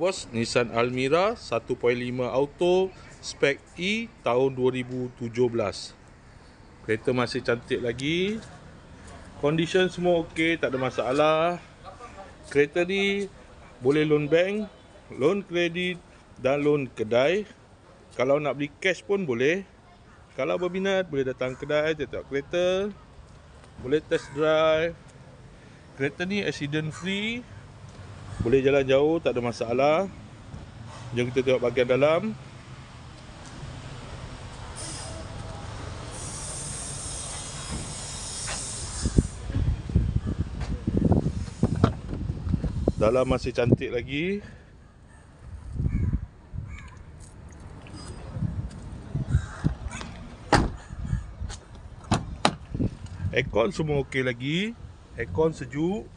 Bos, Nissan Almera 1.5 auto spek E tahun 2017. Kereta masih cantik lagi. Condition semua okey, tak ada masalah. Kereta ni boleh loan bank, loan kredit dan loan kedai. Kalau nak beli cash pun boleh. Kalau berminat boleh datang kedai, tengok kereta. Boleh test drive. Kereta ni accident free. Boleh jalan jauh, tak ada masalah. Jom kita tengok bahagian dalam. Dalam masih cantik lagi. Aircon semua okey lagi. Aircon sejuk.